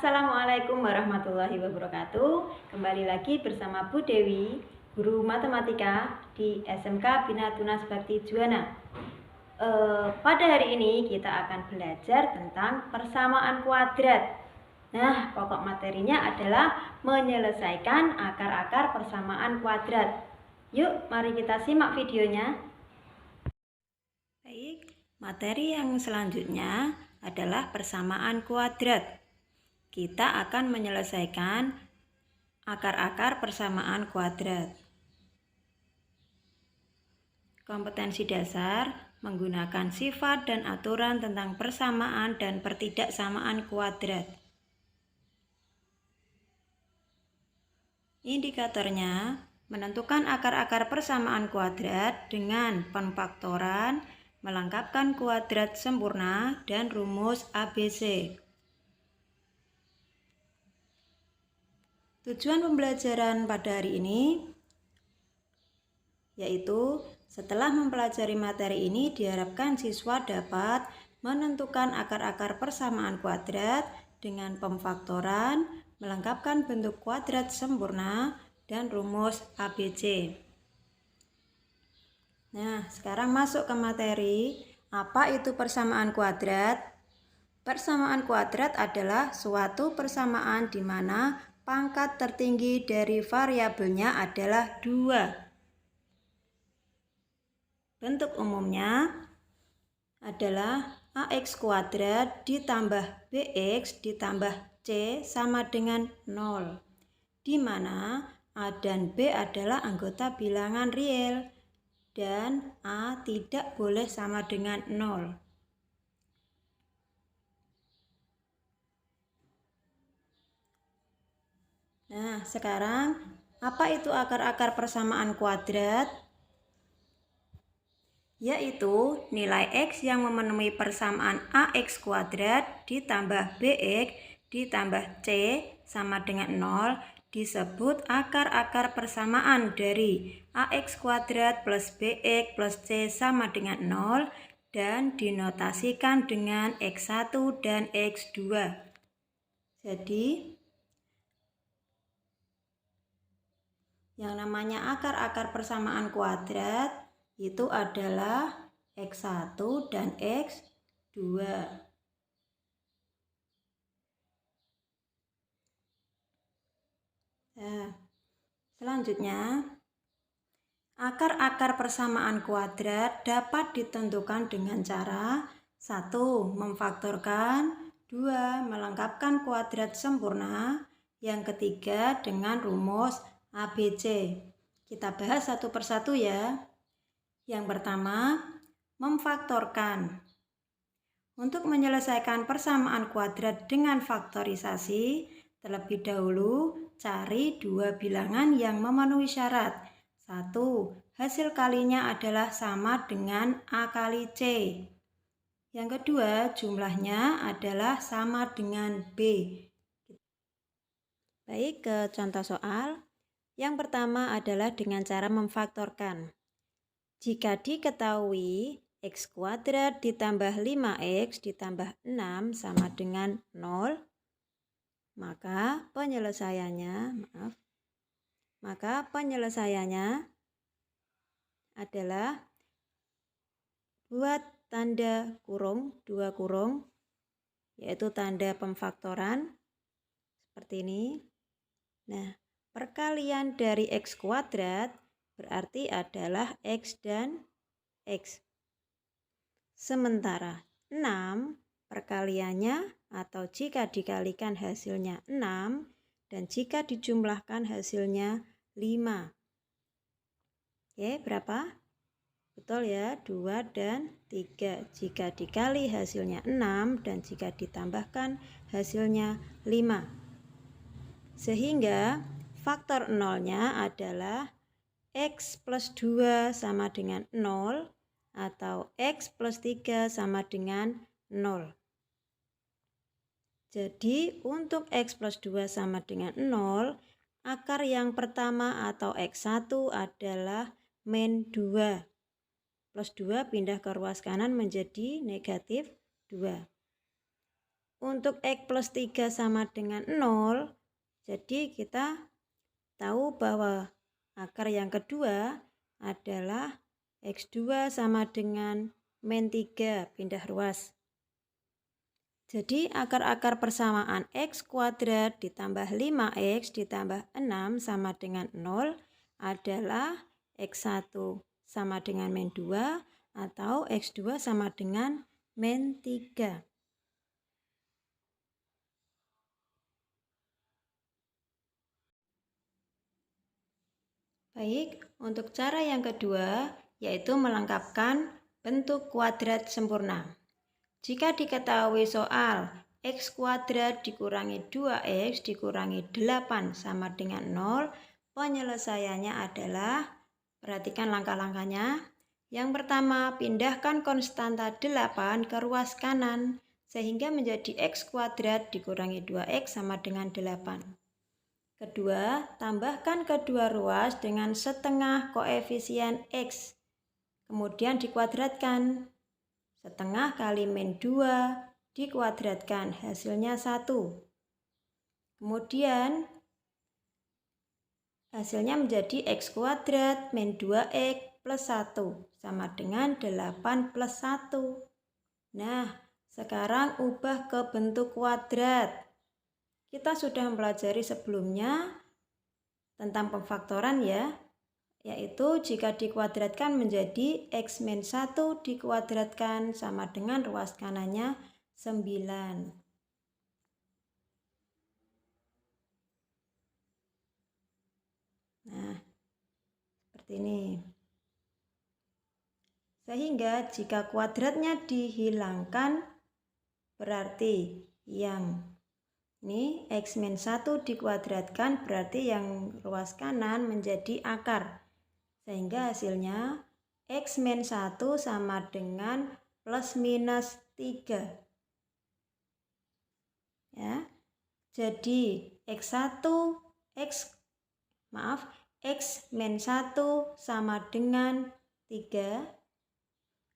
Assalamualaikum warahmatullahi wabarakatuh. Kembali lagi bersama Bu Dewi, guru matematika di SMK Bina Tunas Bakti Juwana. Pada hari ini kita akan belajar tentang persamaan kuadrat. Nah, pokok materinya adalah menyelesaikan akar-akar persamaan kuadrat. Yuk, mari kita simak videonya. Baik, materi yang selanjutnya adalah persamaan kuadrat. Kita akan menyelesaikan akar-akar persamaan kuadrat. Kompetensi dasar menggunakan sifat dan aturan tentang persamaan dan pertidaksamaan kuadrat. Indikatornya menentukan akar-akar persamaan kuadrat dengan pemfaktoran, melengkapkan kuadrat sempurna, dan rumus ABC. Tujuan pembelajaran pada hari ini yaitu setelah mempelajari materi ini diharapkan siswa dapat menentukan akar-akar persamaan kuadrat dengan pemfaktoran, melengkapkan bentuk kuadrat sempurna, dan rumus ABC. Nah, sekarang masuk ke materi. Apa itu persamaan kuadrat? Persamaan kuadrat adalah suatu persamaan di mana pangkat tertinggi dari variabelnya adalah 2. Bentuk umumnya adalah AX kuadrat ditambah BX ditambah C sama dengan 0, di mana A dan B adalah anggota bilangan real dan A tidak boleh sama dengan 0. Nah, sekarang apa itu akar-akar persamaan kuadrat? Yaitu nilai X yang memenuhi persamaan AX kuadrat ditambah BX ditambah C sama dengan 0 disebut akar-akar persamaan dari AX kuadrat plus BX plus C sama dengan 0 dan dinotasikan dengan X1 dan X2. Jadi yang namanya akar-akar persamaan kuadrat itu adalah X1 dan X2. Nah, selanjutnya, akar-akar persamaan kuadrat dapat ditentukan dengan cara 1. Memfaktorkan, 2. Melengkapkan kuadrat sempurna, yang ketiga dengan rumus ABC. Kita bahas satu persatu ya. Yang pertama, memfaktorkan. Untuk menyelesaikan persamaan kuadrat dengan faktorisasi, terlebih dahulu cari dua bilangan yang memenuhi syarat. 1. Hasil kalinya adalah sama dengan A kali C. Yang kedua, jumlahnya adalah sama dengan B. Baik, ke contoh soal. Yang pertama adalah dengan cara memfaktorkan. Jika diketahui X kuadrat ditambah 5X ditambah 6 sama dengan 0, maka penyelesaiannya adalah buat tanda kurung, 2 kurung, yaitu tanda pemfaktoran seperti ini. Nah, perkalian dari X kuadrat berarti adalah X dan X. Sementara 6 perkaliannya atau jika dikalikan hasilnya 6 dan jika dijumlahkan hasilnya 5. Oke, berapa? Betul ya, 2 dan 3. Jika dikali hasilnya 6 dan jika ditambahkan hasilnya 5. Sehingga faktor nolnya adalah X plus 2 sama dengan 0 atau X plus 3 sama dengan 0. Jadi untuk X plus 2 sama dengan 0, akar yang pertama atau X1 adalah min 2. Plus 2 pindah ke ruas kanan menjadi negatif 2. untuk X plus 3 sama dengan 0, jadi kita tahu bahwa akar yang kedua adalah X2 sama dengan min 3, pindah ruas. Jadi akar-akar persamaan X kuadrat ditambah 5X ditambah 6 sama dengan 0 adalah X1 sama dengan min 2 atau X2 sama dengan min 3. Baik, untuk cara yang kedua yaitu melengkapkan bentuk kuadrat sempurna. Jika diketahui soal X kuadrat dikurangi 2X dikurangi 8 sama dengan 0, penyelesaiannya adalah, perhatikan langkah-langkahnya. Yang pertama, pindahkan konstanta 8 ke ruas kanan, sehingga menjadi X kuadrat dikurangi 2X sama dengan 8. Kedua, tambahkan kedua ruas dengan setengah koefisien X, kemudian dikuadratkan. Setengah kali min 2 dikuadratkan, hasilnya 1. Kemudian hasilnya menjadi X kuadrat min 2X plus 1 sama dengan 8 plus 1. Nah, sekarang ubah ke bentuk kuadrat. Kita sudah mempelajari sebelumnya tentang pemfaktoran ya, yaitu jika dikuadratkan menjadi X min 1 dikuadratkan sama dengan ruas kanannya 9. Nah, seperti ini. Sehingga jika kuadratnya dihilangkan, berarti yang ini X min 1 dikuadratkan berarti yang ruas kanan menjadi akar. Sehingga hasilnya X min 1 sama dengan plus minus 3. Ya. Jadi X min 1 sama dengan 3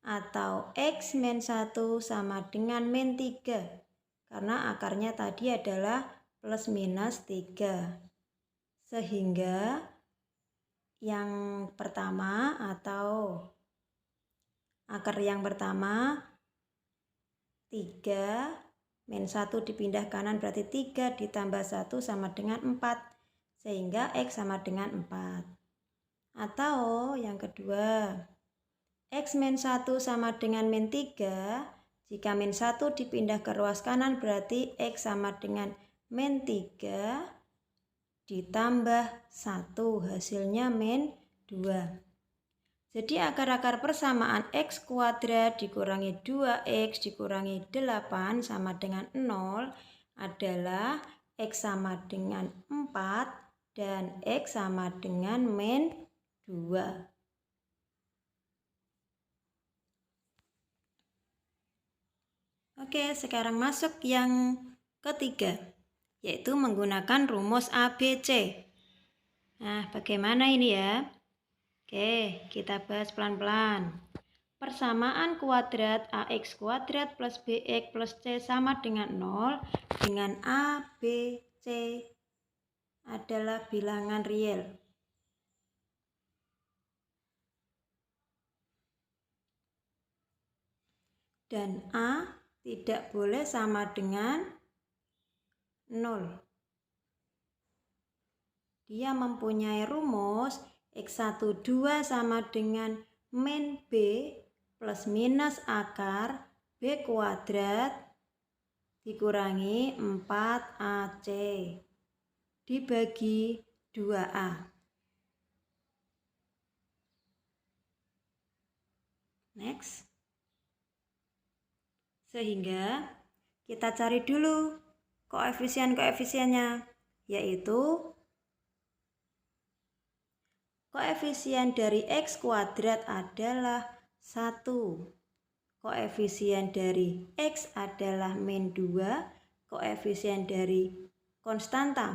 atau X min 1 sama dengan min 3. Karena akarnya tadi adalah plus minus 3. Sehingga yang pertama atau akar yang pertama 3 min 1 dipindah kanan berarti 3 ditambah 1 sama dengan 4. Sehingga X sama dengan 4. Atau yang kedua, X min 1 sama dengan min 3. Jika min 1 dipindah ke ruas kanan berarti X sama dengan min 3 ditambah 1, hasilnya min 2. Jadi akar-akar persamaan X kuadrat dikurangi 2X dikurangi 8 sama dengan 0 adalah X sama dengan 4 dan X sama dengan min 2. Oke, sekarang masuk yang ketiga, yaitu menggunakan rumus ABC. Nah, bagaimana ini ya? Oke, kita bahas pelan-pelan. Persamaan kuadrat AX kuadrat plus BX plus C sama dengan 0 dengan A, B, C adalah bilangan real. Dan A tidak boleh sama dengan 0. Dia mempunyai rumus X12 sama dengan min B plus minus akar B kuadrat dikurangi 4AC dibagi 2A. Next. Sehingga kita cari dulu koefisien-koefisiennya, yaitu koefisien dari X kuadrat adalah 1. Koefisien dari X adalah min 2. Koefisien dari konstanta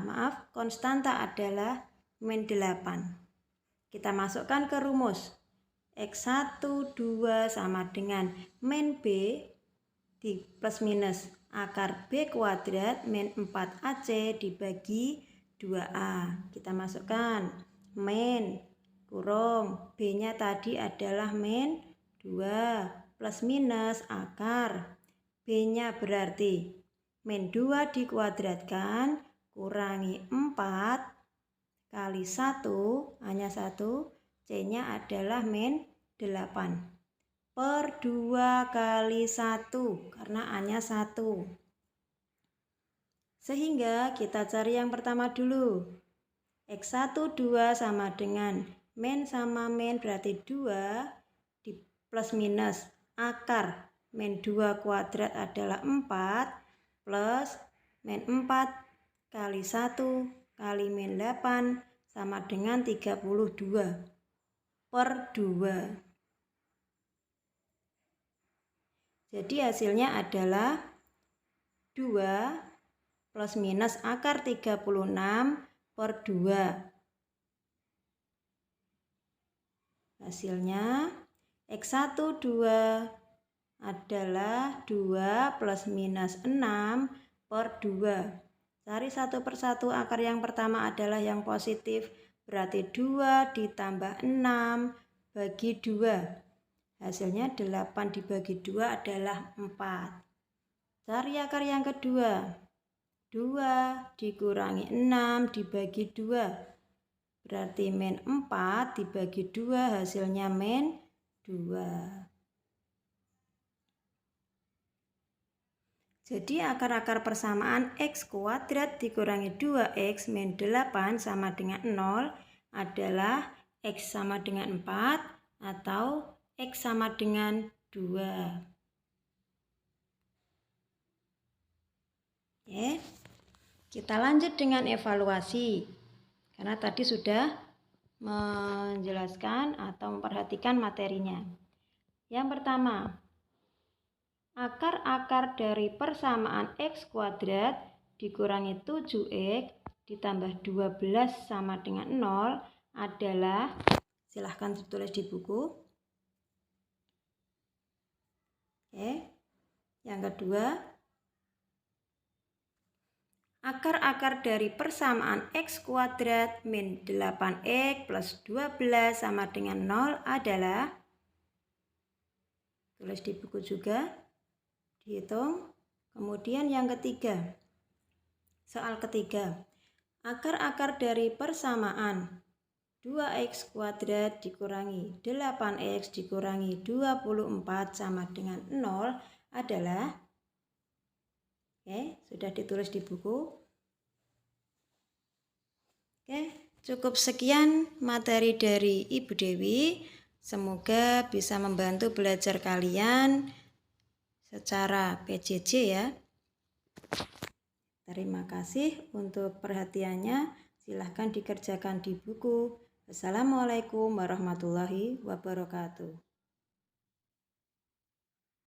adalah min 8. Kita masukkan ke rumus. X1, 2 sama dengan min B di plus minus akar B kuadrat min 4AC dibagi 2A. Kita masukkan min kurung B-nya tadi adalah min 2 plus minus akar B-nya berarti min 2 dikuadratkan kurangi 4 kali 1 hanya 1, C-nya adalah min 8 per 2 kali 1 karena hanya 1. Sehingga kita cari yang pertama dulu. X1 2 sama dengan min sama min berarti 2 di plus minus akar min 2 kuadrat adalah 4 plus min 4 kali 1 kali min 8 sama dengan 32 per 2. Jadi hasilnya adalah 2 plus minus akar 36 per 2. Hasilnya X1 2 adalah 2 plus minus 6 per 2. Cari satu persatu, akar yang pertama adalah yang positif, berarti 2 ditambah 6 bagi 2. Hasilnya 8 dibagi 2 adalah 4. Cari akar yang kedua. 2 dikurangi 6 dibagi 2. Berarti min 4 dibagi 2 hasilnya min 2. Jadi akar-akar persamaan X kuadrat dikurangi 2X min 8 sama dengan 0 adalah X sama dengan 4 atau X sama dengan 2. Oke. Kita lanjut dengan evaluasi, karena tadi sudah menjelaskan atau memperhatikan materinya. Yang pertama, akar-akar dari persamaan X kuadrat dikurangi 7X ditambah 12 sama dengan 0 adalah, silahkan ditulis di buku. Oke. Yang kedua, akar-akar dari persamaan X kuadrat min 8X plus 12 sama dengan 0 adalah, tulis di buku juga, dihitung. Kemudian yang ketiga, soal ketiga, akar-akar dari persamaan 2X kuadrat dikurangi 8X dikurangi 24 sama dengan 0 adalah, oke, sudah ditulis di buku. Oke, cukup sekian materi dari Ibu Dewi. Semoga bisa membantu belajar kalian secara PJJ ya. Terima kasih untuk perhatiannya. Silahkan dikerjakan di buku. Wassalamualaikum warahmatullahi wabarakatuh.